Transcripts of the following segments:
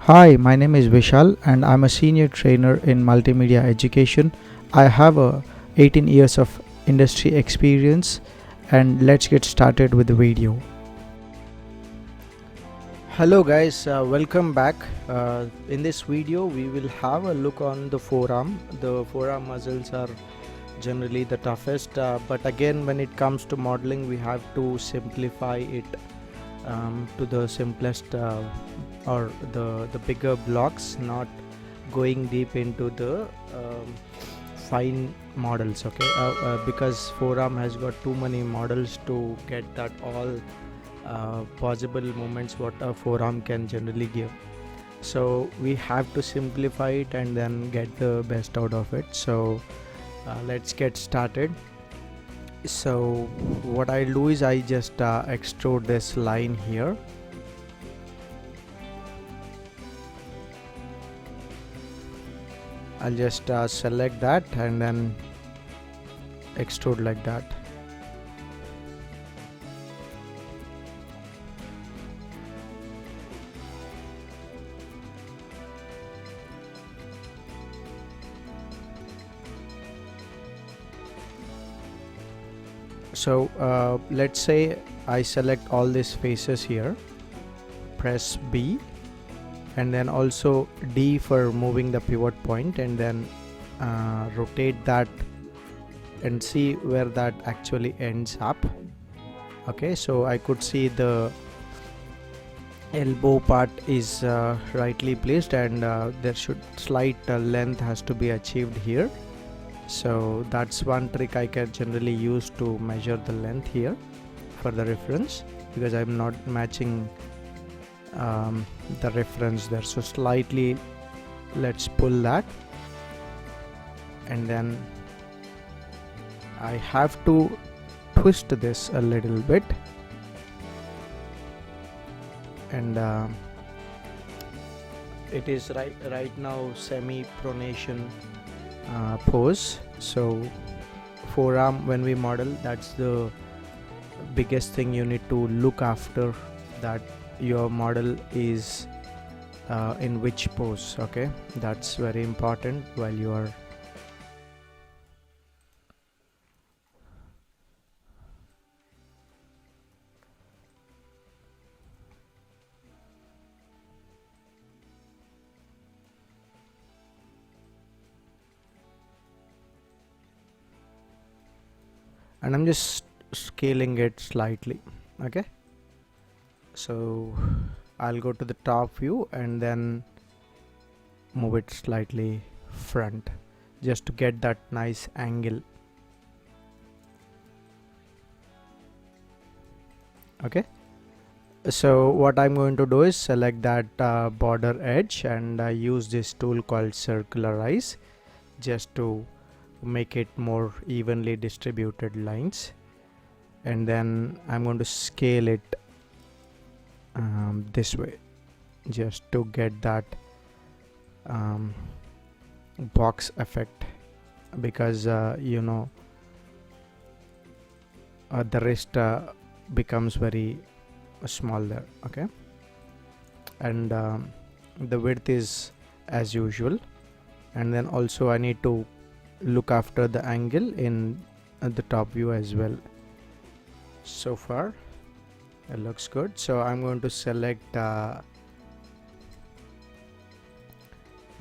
Hi, my name is Vishal and I'm a senior trainer in multimedia education. I have 18 years of industry experience and let's get started with the video. Hello guys, welcome back. In this video we will have a look on the forearm. The forearm muscles are generally the toughest, but again when it comes to modeling we have to simplify it to the simplest or the bigger blocks, not going deep into the fine models. Okay, because forearm has got too many models to get that all possible movements what a forearm can generally give. So we have to simplify it and then get the best out of it. So let's get started. So what I'll do is I just extrude this line here. I'll just select that and then extrude like that. So let's say I select all these faces here, press B and then also D for moving the pivot point, and then rotate that and see where that actually ends up. Okay, so I could see the elbow part is rightly placed and there should slight length has to be achieved here. So that's one trick I can generally use to measure the length here for the reference, because I'm not matching the reference there. So slightly let's pull that, and then I have to twist this a little bit, and it is right now semi pronation pose. So forearm, when we model, that's the biggest thing you need to look after, that your model is in which pose. Okay, that's very important while you are and I'm just scaling it slightly. Okay, so I'll go to the top view and then move it slightly front just to get that nice angle. Okay, so what I'm going to do is select that border edge and use this tool called circularize just to make it more evenly distributed lines, and then I'm going to scale it this way just to get that box effect, because you know the wrist becomes very small there. Okay, and the width is as usual, and then also I need to look after the angle in the top view as well. So far it looks good, so I'm going to select the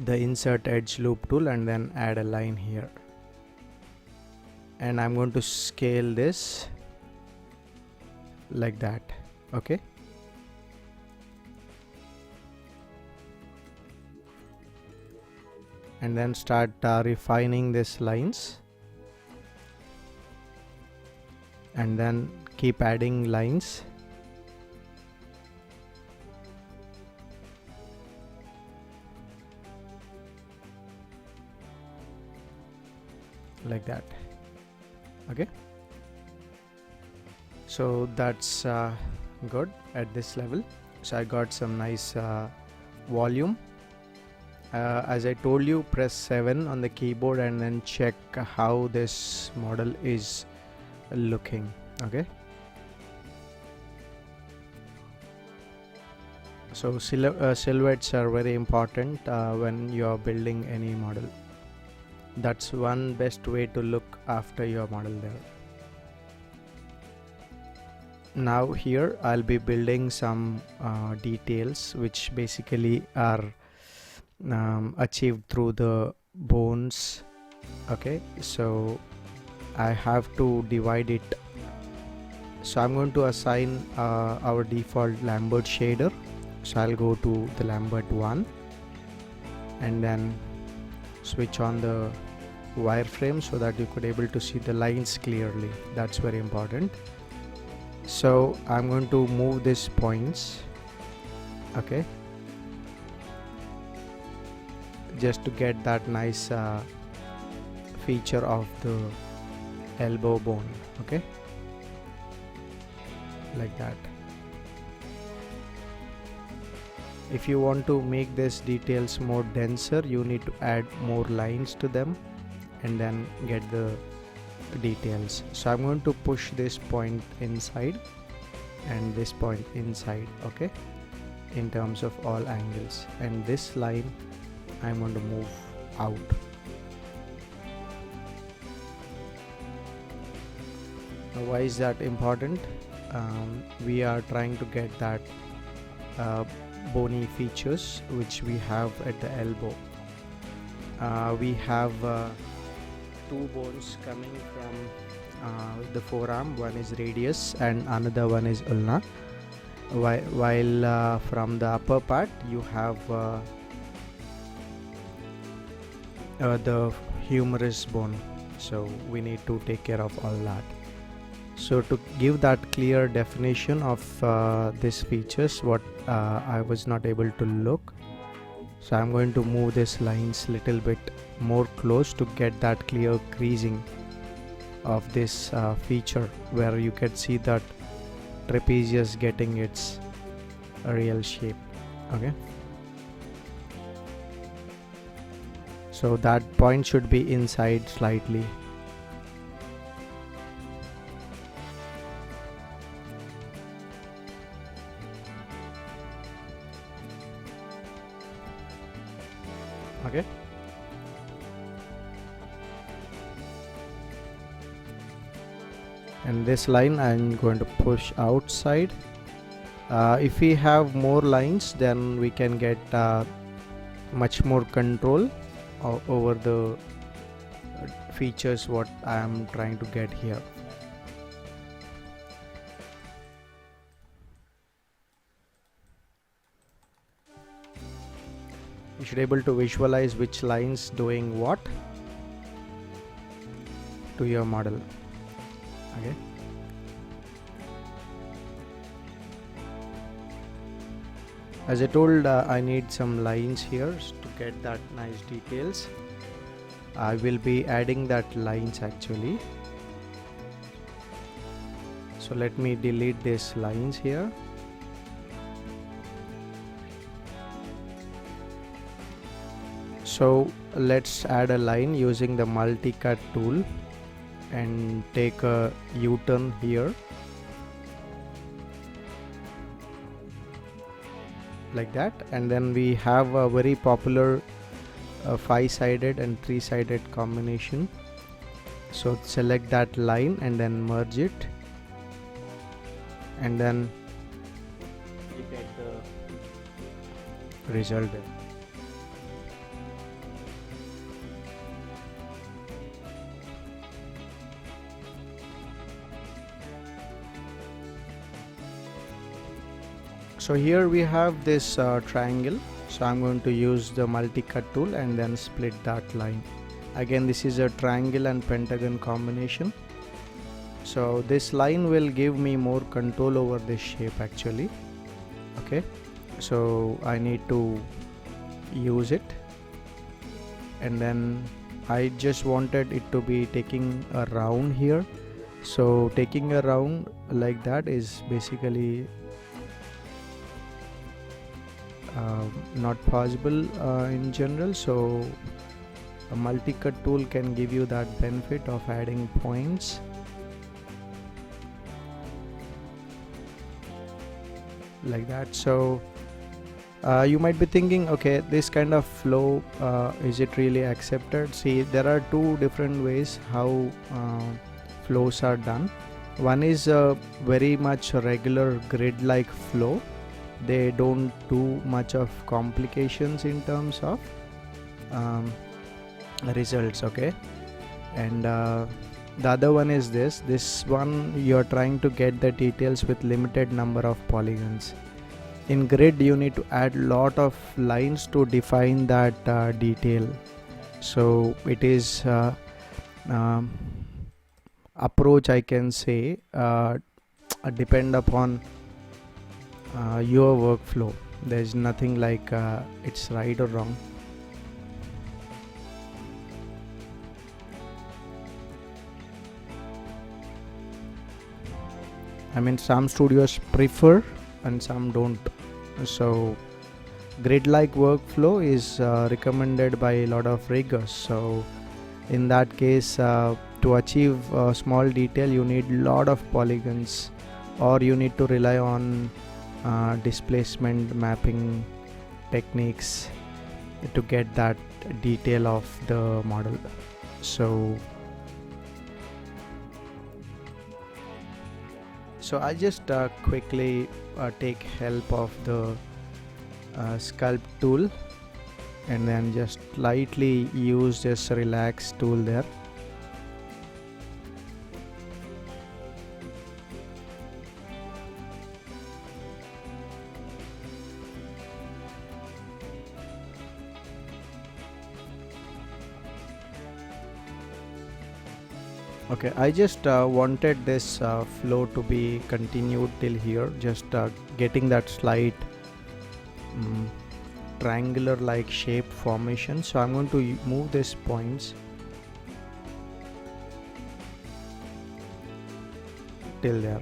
insert edge loop tool and then add a line here, and I'm going to scale this like that. Okay, and then start refining these lines, and then keep adding lines. Like that. Okay, so that's good at this level. So I got some nice volume. As I told you, press 7 on the keyboard and then check how this model is looking. Okay, So silhouettes are very important when you are building any model. That's one best way to look after your model there. Now here I'll be building some details which basically are achieved through the bones. Okay, so I have to divide it. So I'm going to assign our default Lambert shader. So I'll go to the Lambert 1 and then switch on the wireframe so that you could able to see the lines clearly. That's very important. So I'm going to move these points, okay, just to get that nice feature of the elbow bone, okay, like that. If you want to make these details more denser, you need to add more lines to them and then get the details. So I'm going to push this point inside and this point inside, okay, in terms of all angles, and this line I'm going to move out. Now, why is that important? We are trying to get that bony features which we have at the elbow. We have two bones coming from the forearm. One is radius and another one is ulna, while from the upper part you have the humerus bone. So we need to take care of all that. So to give that clear definition of these features, what I was not able to look, so I'm going to move these lines little bit more close to get that clear creasing of this feature, where you can see that trapezius getting its real shape, okay. So that point should be inside slightly. Okay. And this line I'm going to push outside. If we have more lines, then we can get much more control over the features what I am trying to get here. You should be able to visualize which lines doing what to your model. Okay. As I told, I need some lines here to get that nice details. I will be adding that lines actually. So let me delete these lines here. So let's add a line using the multi-cut tool and take a U-turn here, like that. And then we have a very popular 5-sided and 3-sided combination. So select that line and then merge it, and then you get the result there. So here we have this triangle. So I'm going to use the multi-cut tool and then split that line. Again, this is a triangle and pentagon combination. So this line will give me more control over this shape actually. Okay, so I need to use it, and then I just wanted it to be taking a round here. So taking a round like that is basically not possible in general. So a multi-cut tool can give you that benefit of adding points like that. So You might be thinking, okay, this kind of flow, is it really accepted? See, there are two different ways how flows are done. One is very much regular grid-like flow. They don't do much of complications in terms of results, okay? And the other one is this one, you're trying to get the details with limited number of polygons. In grid you need to add lot of lines to define that detail, so it is approach, I can say, depend upon your workflow. There's nothing like it's right or wrong. I mean, some studios prefer and some don't. So grid-like workflow is recommended by a lot of riggers. So in that case, to achieve small detail, you need lot of polygons, or you need to rely on displacement mapping techniques to get that detail of the model. So I'll just quickly take help of the sculpt tool, and then just lightly use this relax tool there. Okay, I just wanted this flow to be continued till here, just getting that slight triangular like shape formation. So I'm going to move these points till there.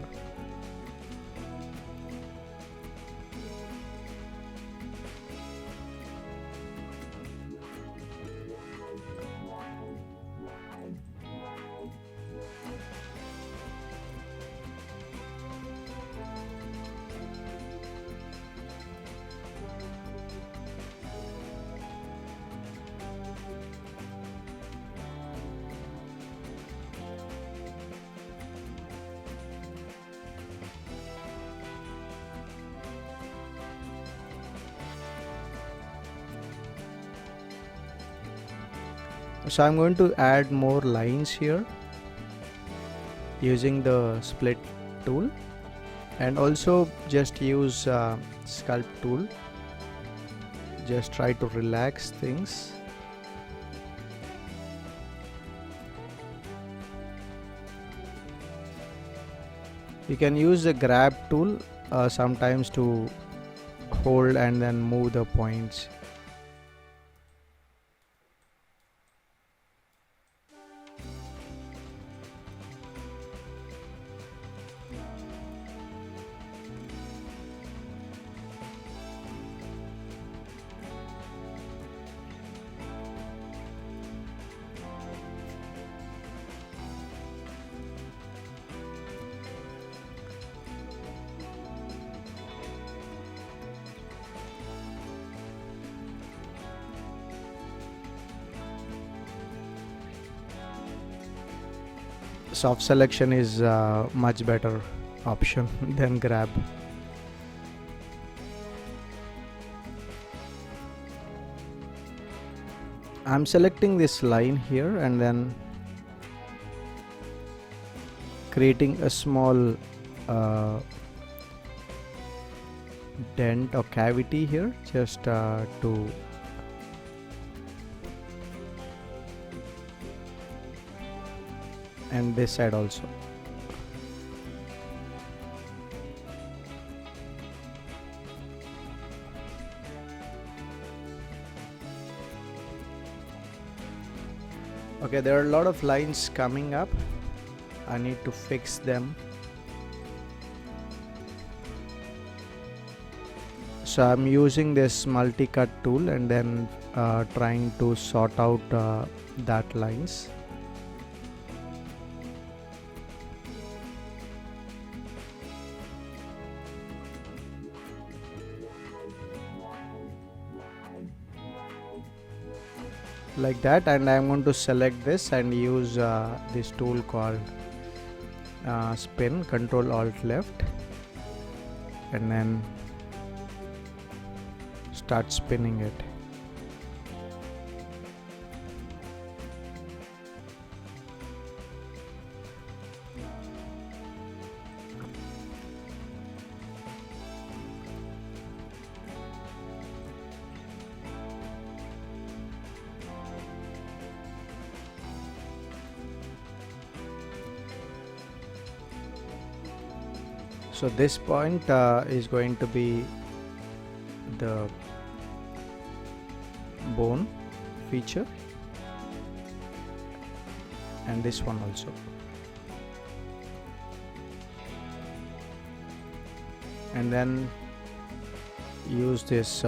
So I'm going to add more lines here using the split tool, and also just use sculpt tool. Just try to relax things. You can use the grab tool sometimes to hold and then move the points. Soft selection is much better option than grab. I'm selecting this line here and then creating a small dent or cavity here, just to and this side also. Okay, there are a lot of lines coming up. I need to fix them. So I'm using this multi-cut tool and then trying to sort out that lines. like that, and I'm going to select this and use this tool called spin, Control Alt left, and then start spinning it. So this point is going to be the bone feature, and this one also. And then use this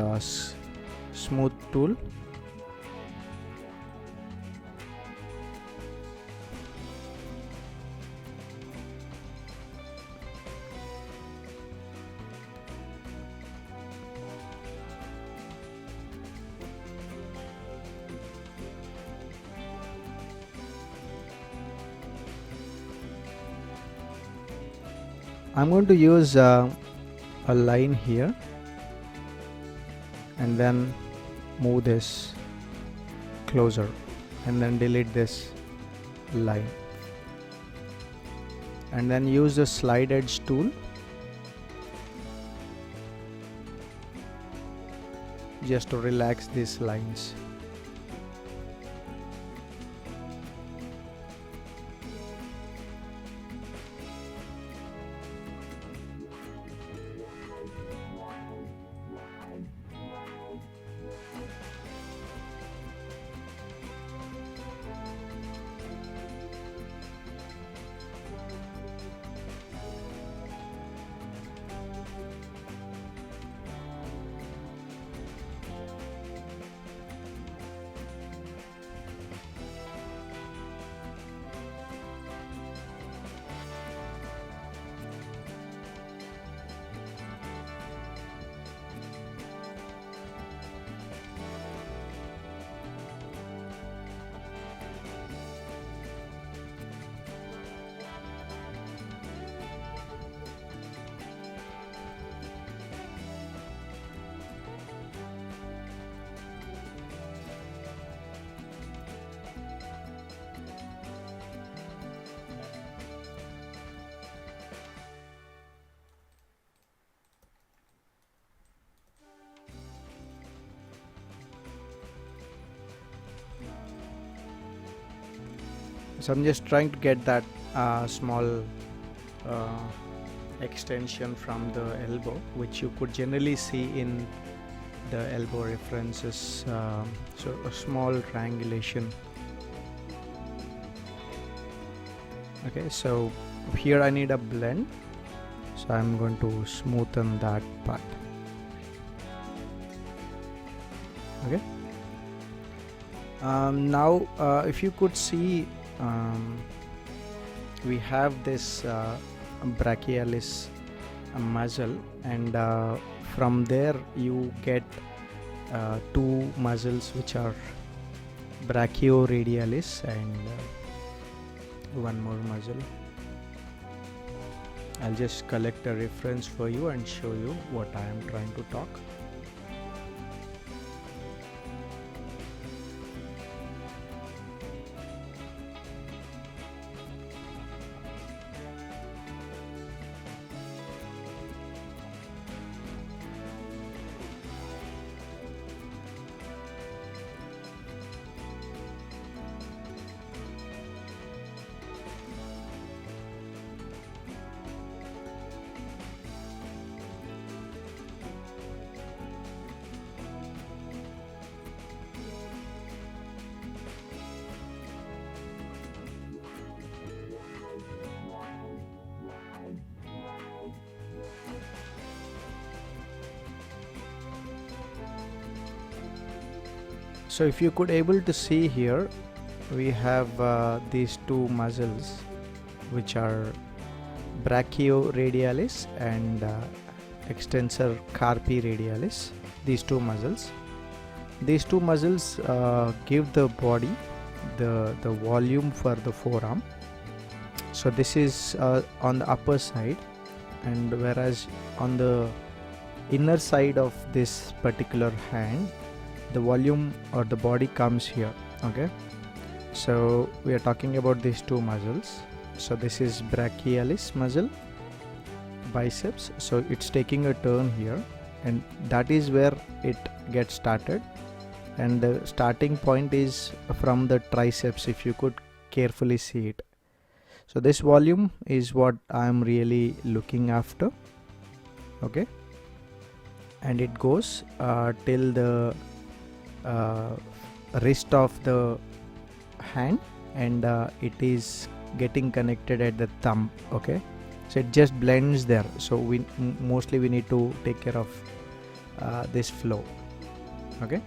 smooth tool. I'm going to use a line here and then move this closer and then delete this line, and then use the slide edge tool just to relax these lines. So I'm just trying to get that small extension from the elbow, which you could generally see in the elbow references, so a small triangulation. Okay, so here I need a blend, so I'm going to smoothen that part. Okay, now if you could see, we have this brachialis muscle, and from there you get two muscles which are brachioradialis and one more muscle. I'll just collect a reference for you and show you what I am trying to talk. So if you could able to see here, we have these two muscles which are Brachioradialis and Extensor carpi radialis, these two muscles, These two muscles give the body the volume for the forearm. So this is on the upper side, and whereas on the inner side of this particular hand, the volume or the body comes here. Okay, so we are talking about these two muscles. So this is brachialis muscle, biceps. So it's taking a turn here, and that is where it gets started, and the starting point is from the triceps, if you could carefully see it. So this volume is what I am really looking after. Okay, and it goes till the wrist of the hand, and it is getting connected at the thumb. Okay, so it just blends there. So we mostly we need to take care of this flow. Okay,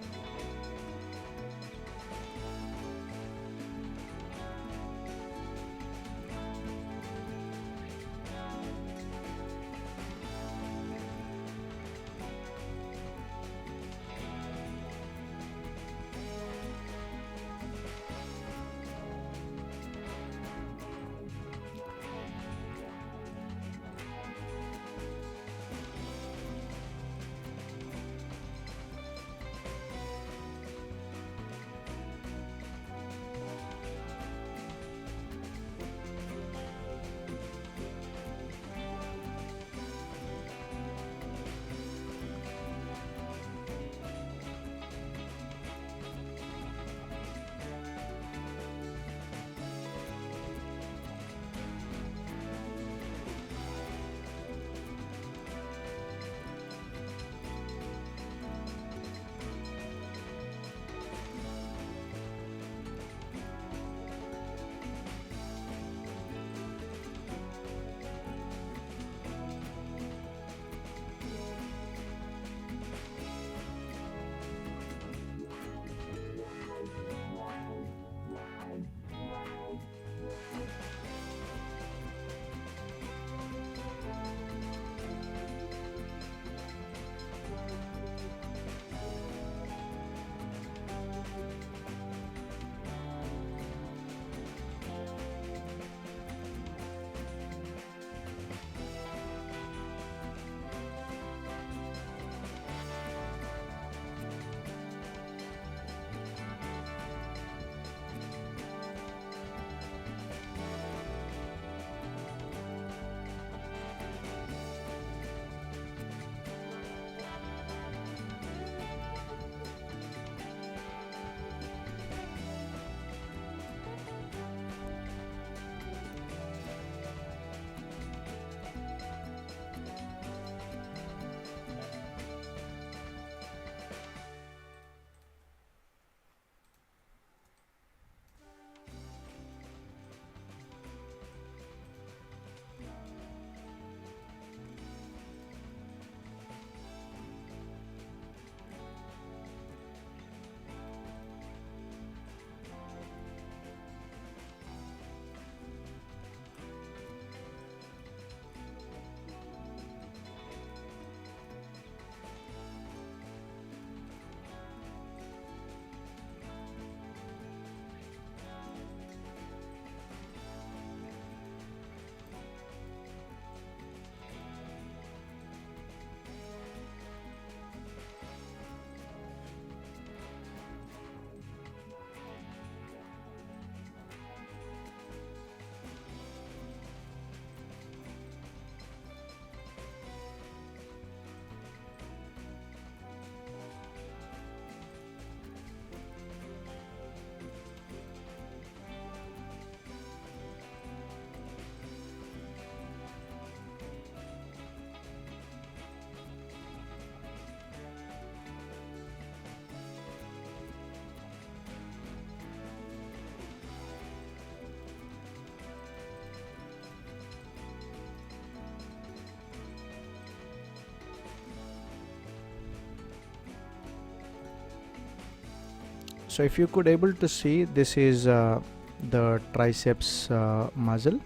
So if you could able to see, this is the triceps muscle.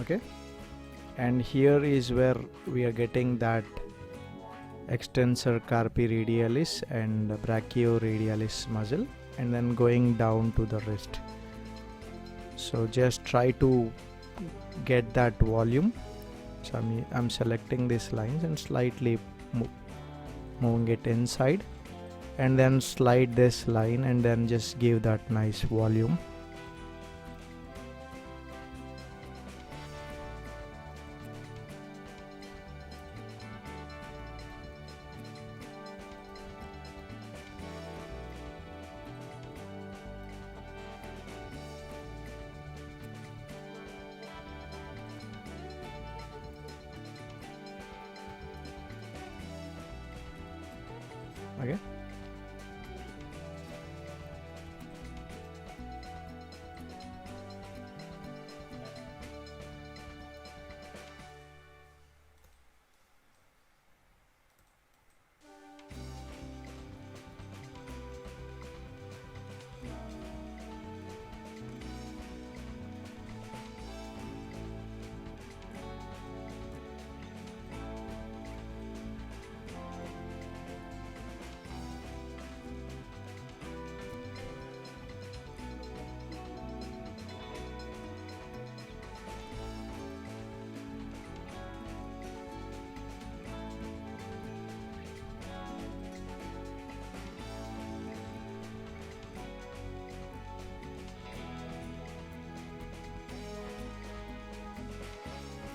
Okay, and here is where we are getting that extensor carpi radialis and brachioradialis muscle, and then going down to the wrist. So just try to get that volume. So I'm selecting these lines and slightly moving it inside, and then slide this line and then just give that nice volume. Okay.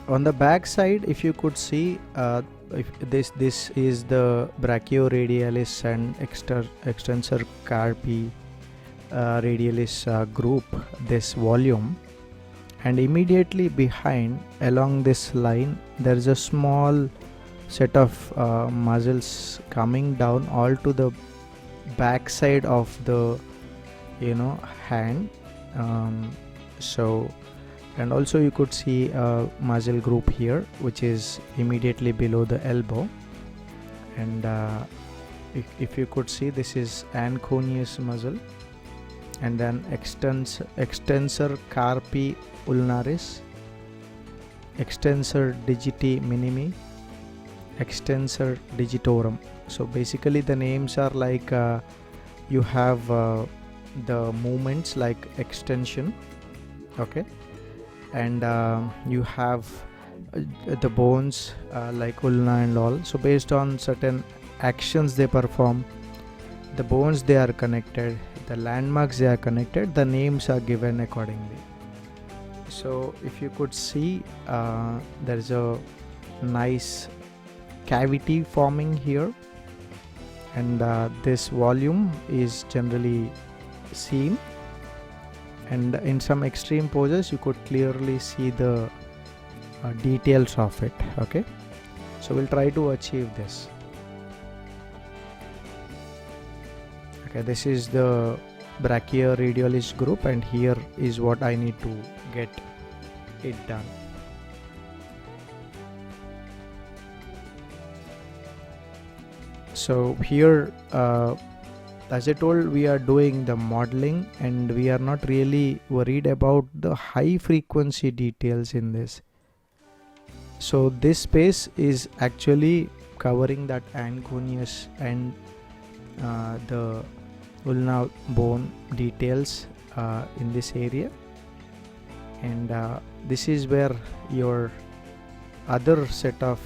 On the back side, if you could see, if this is the brachioradialis and extensor carpi radialis group, this volume, and immediately behind along this line there is a small set of muscles coming down all to the back side of the hand. And also you could see a muscle group here which is immediately below the elbow, and if you could see, this is Anconeus muscle, and then extensor carpi ulnaris, extensor digiti minimi, extensor digitorum. So basically the names are like you have the movements like extension, okay, and you have the bones like ulna and all. So based on certain actions they perform, the bones they are connected, the landmarks they are connected, the names are given accordingly. So if you could see, there is a nice cavity forming here, and this volume is generally seen, and in some extreme poses you could clearly see the details of it. Okay, so we'll try to achieve this. Okay, this is the brachioradialis group, and here is what I need to get it done. So here, as I told, we are doing the modeling and we are not really worried about the high frequency details in this. So this space is actually covering that Anconeus and the ulna bone details in this area, and this is where your other set of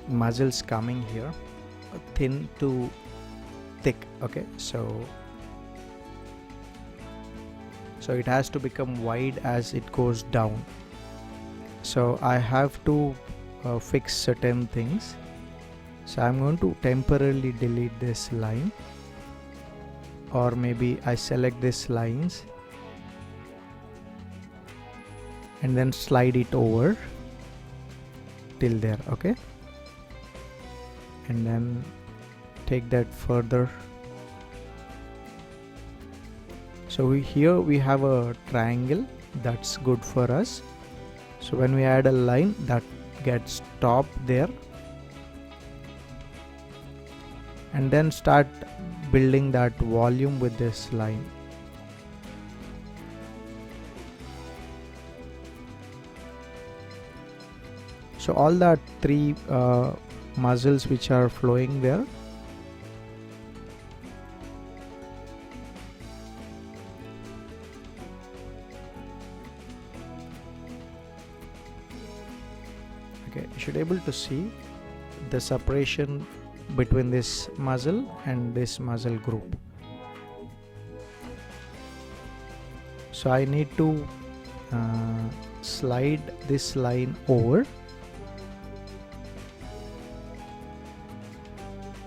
muscles coming here, thin to thick. Okay, so it has to become wide as it goes down. So I have to fix certain things. So I'm going to temporarily delete this line, or maybe I select these lines and then slide it over till there. Okay, and then take that further. So here we have a triangle, that's good for us. So when we add a line, that gets stopped there, and then start building that volume with this line. So all the three muscles which are flowing there, okay, you should able to see the separation between this muscle and this muscle group. So I need to slide this line over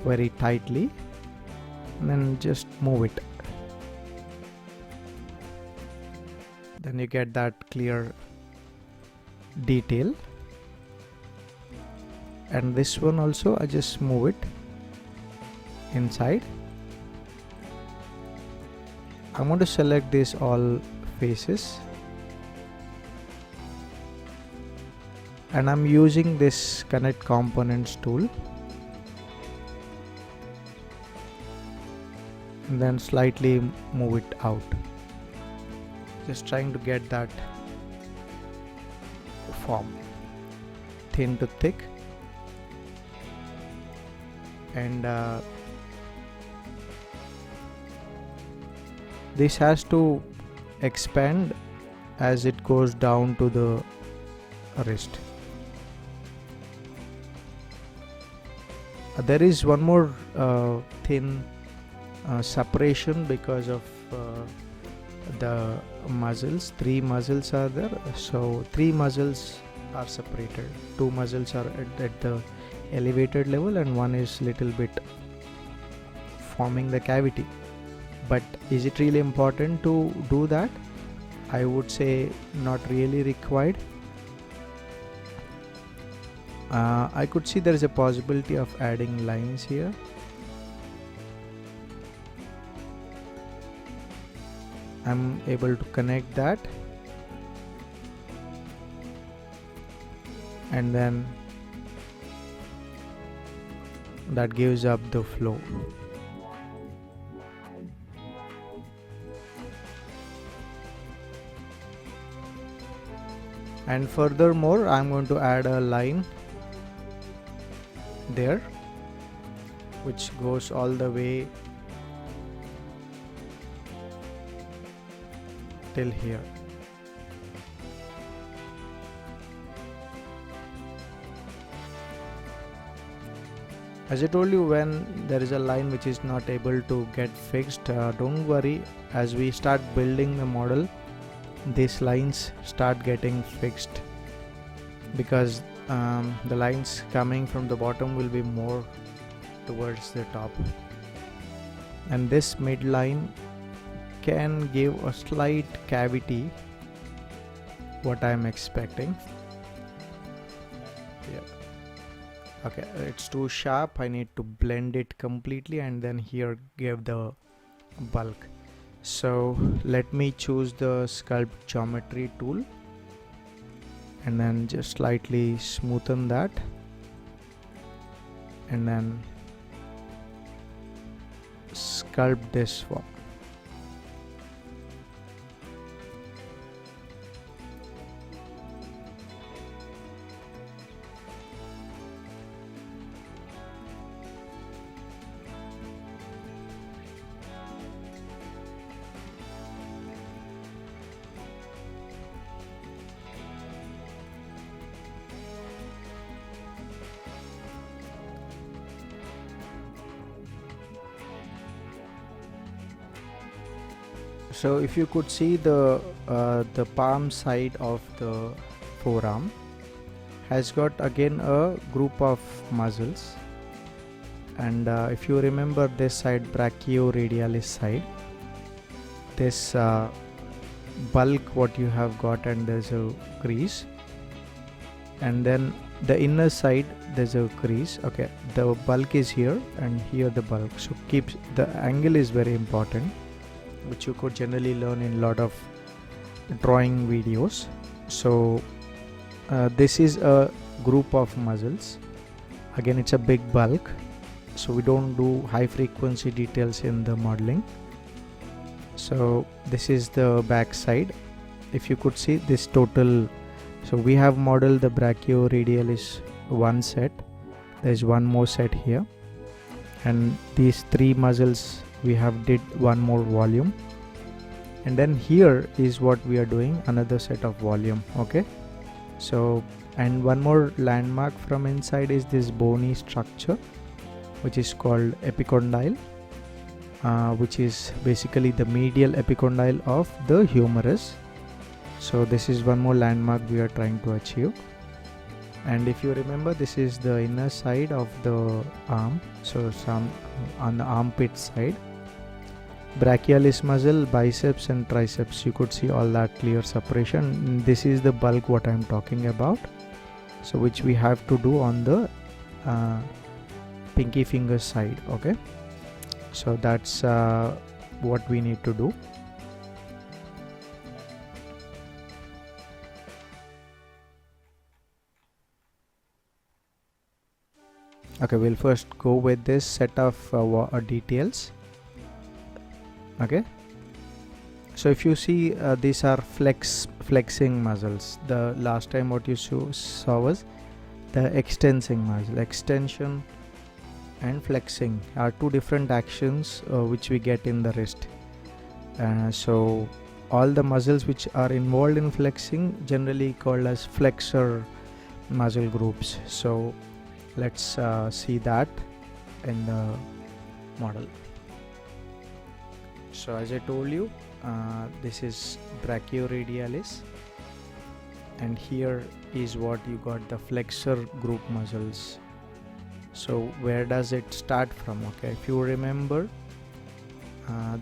very tightly and then just move it. Then you get that clear detail. And this one also, I just move it inside. I want to select this all faces, and I'm using this connect components tool, and then slightly move it out, just trying to get that form, thin to thick. And this has to expand as it goes down to the wrist. There is one more thin separation because of the muscles. 3 muscles are there, so 3 muscles are separated. 2 muscles are at the elevated level and one is little bit forming the cavity. But is it really important to do that? I would say not really required. I could see there is a possibility of adding lines here. I'm able to connect that, and then that gives up the flow. And furthermore, I'm going to add a line there which goes all the way till here. As I told you, when there is a line which is not able to get fixed, don't worry. As we start building the model, these lines start getting fixed, because the lines coming from the bottom will be more towards the top, and this midline can give a slight cavity, what I am expecting. Yeah. Okay, it's too sharp. I need to blend it completely and then here give the bulk. So let me choose the sculpt geometry tool and then just slightly smoothen that, and then sculpt this form. So if you could see the palm side of the forearm has got again a group of muscles, and if you remember this side, Brachioradialis side, this bulk what you have got, and there's a crease, and then the inner side there's a crease. Okay, the bulk is here and here the bulk, so keeps the angle is very important, which you could generally learn in a lot of drawing videos. So this is a group of muscles. Again, it's a big bulk, so we don't do high frequency details in the modeling. So this is the back side. If you could see this total So we have modeled the Brachioradialis one set. There's one more set here, and these three muscles we have did one more volume, and then here is what we are doing, another set of volume. Okay, so and one more landmark from inside is this bony structure which is called epicondyle, which is basically the medial epicondyle of the humerus. So this is one more landmark we are trying to achieve. And if you remember, this is the inner side of the arm, so some on the armpit side. Brachialis muscle, biceps and triceps, you could see all that clear separation. This is the bulk what I am talking about, so which we have to do on the pinky finger side. Okay, so that's what we need to do. Okay, we'll first go with this set of details. Okay, so if you see, these are flexing muscles. The last time what you saw was the extensing muscle. Extension and flexing are two different actions which we get in the wrist. So all the muscles which are involved in flexing generally called as flexor muscle groups. So let's see that in the model. So as I told you, this is Brachioradialis, and here is what you got, the flexor group muscles. So where does it start from? Okay, if you remember,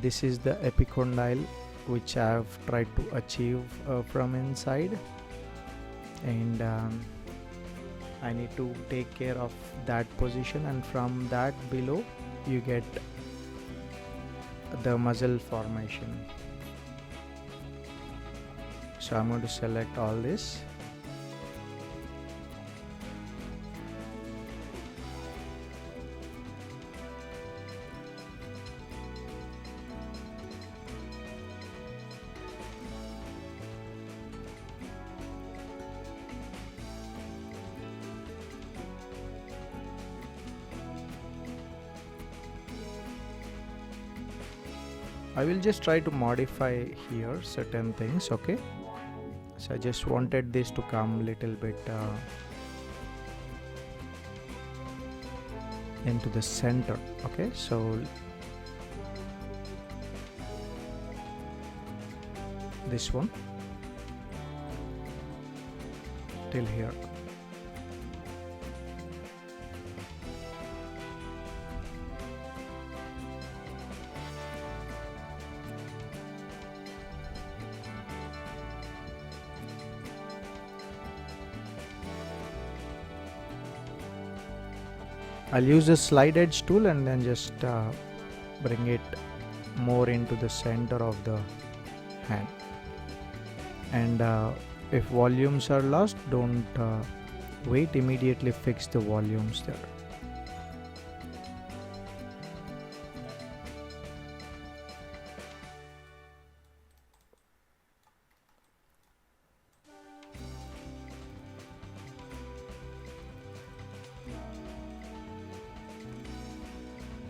this is the epicondyle which I have tried to achieve from inside, and I need to take care of that position, and from that below you get the muscle formation. So I'm going to select all this. I will just try to modify here certain things. Okay, so I just wanted this to come little bit into the center. Okay, so this one till here. I'll use the slide edge tool and then just bring it more into the center of the hand. And if volumes are lost, don't wait, immediately fix the volumes there.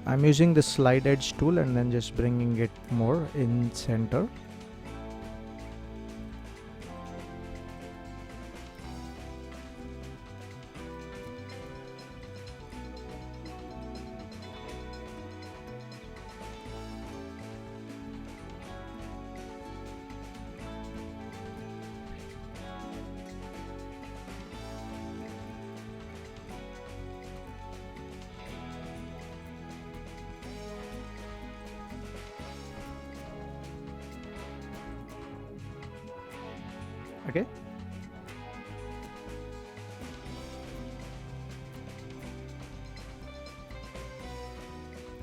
I'm using the slide edge tool and then just bringing it more in center. Okay,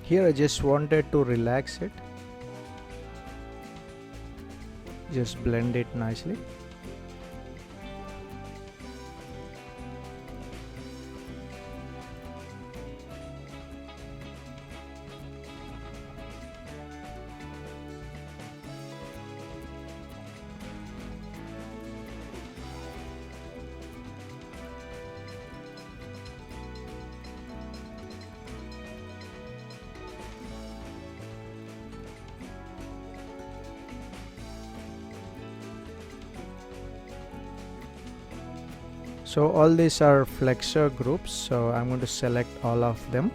here I just wanted to relax it, just blend it nicely. So all these are flexor groups, so I'm going to select all of them,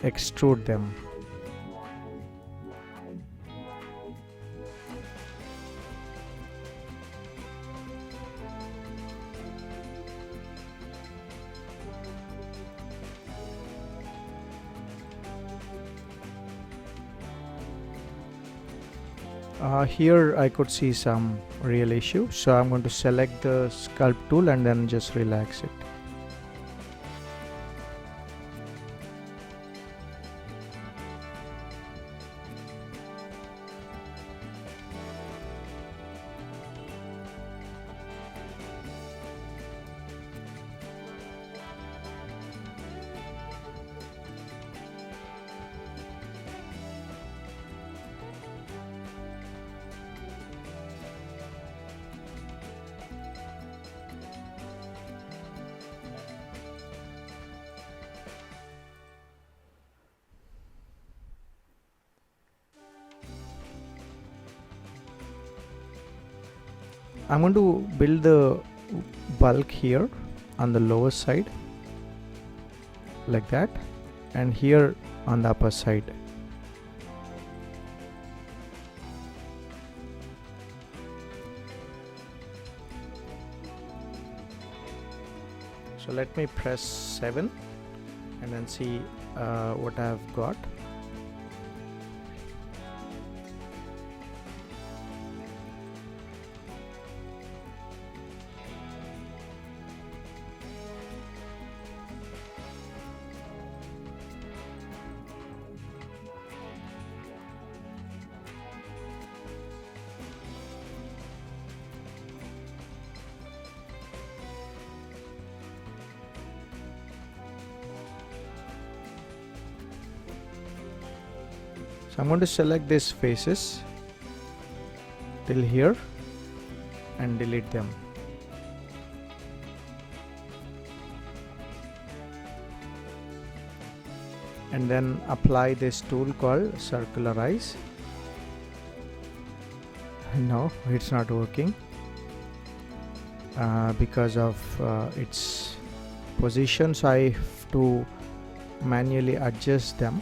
extrude them. Here I could see some real issue, so I'm going to select the sculpt tool and then just relax it. I'm going to build the bulk here on the lower side like that, and here on the upper side. So let me press 7 and then see what I've got. So I'm going to select these faces till here and delete them. And then apply this tool called circularize. No, it's not working because of its position, so I have to manually adjust them.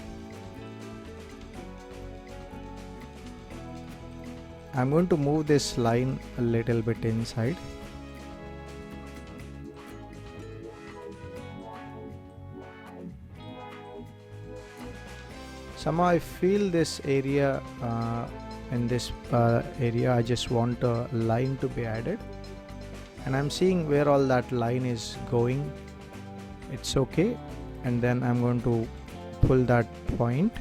I'm going to move this line a little bit inside. Somehow I feel this area, in this area I just want a line to be added, and I'm seeing where all that line is going. It's okay, and then I'm going to pull that point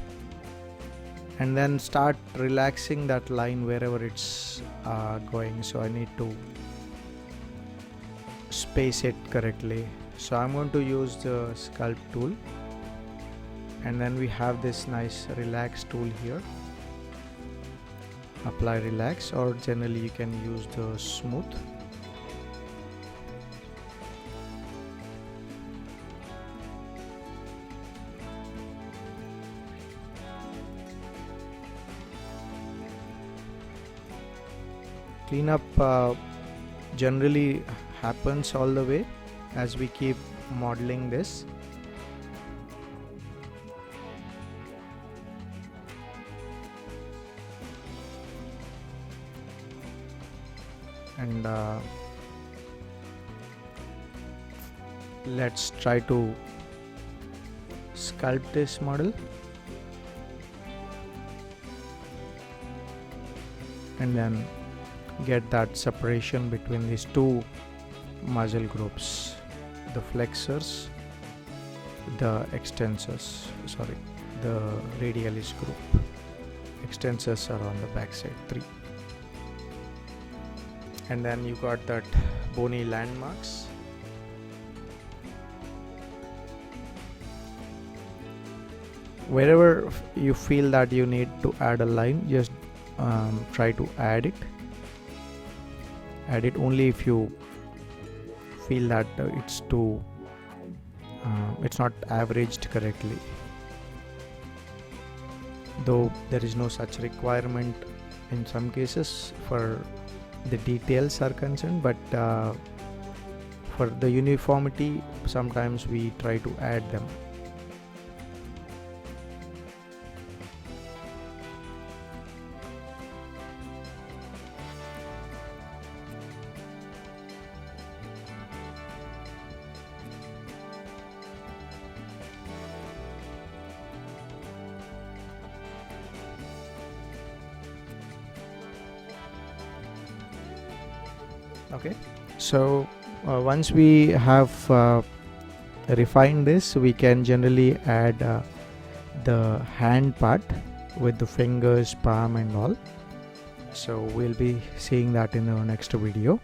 and then start relaxing that line wherever it's going. So I need to space it correctly. So I'm going to use the sculpt tool, and then we have this nice relax tool here. Apply relax, or generally you can use the smooth. Cleanup generally happens all the way as we keep modeling this. And let's try to sculpt this model, and then get that separation between these two muscle groups, the flexors, the extensors, the radialis group. Extensors are on the back side, 3. And then you got that bony landmarks. Wherever you feel that you need to add a line, just try to add it. Add it only if you feel that it's not averaged correctly. Though there is no such requirement in some cases for the details are concerned, but for the uniformity, sometimes we try to add them. Okay, so once we have refined this, we can generally add the hand part with the fingers, palm and all. So we'll be seeing that in the next video.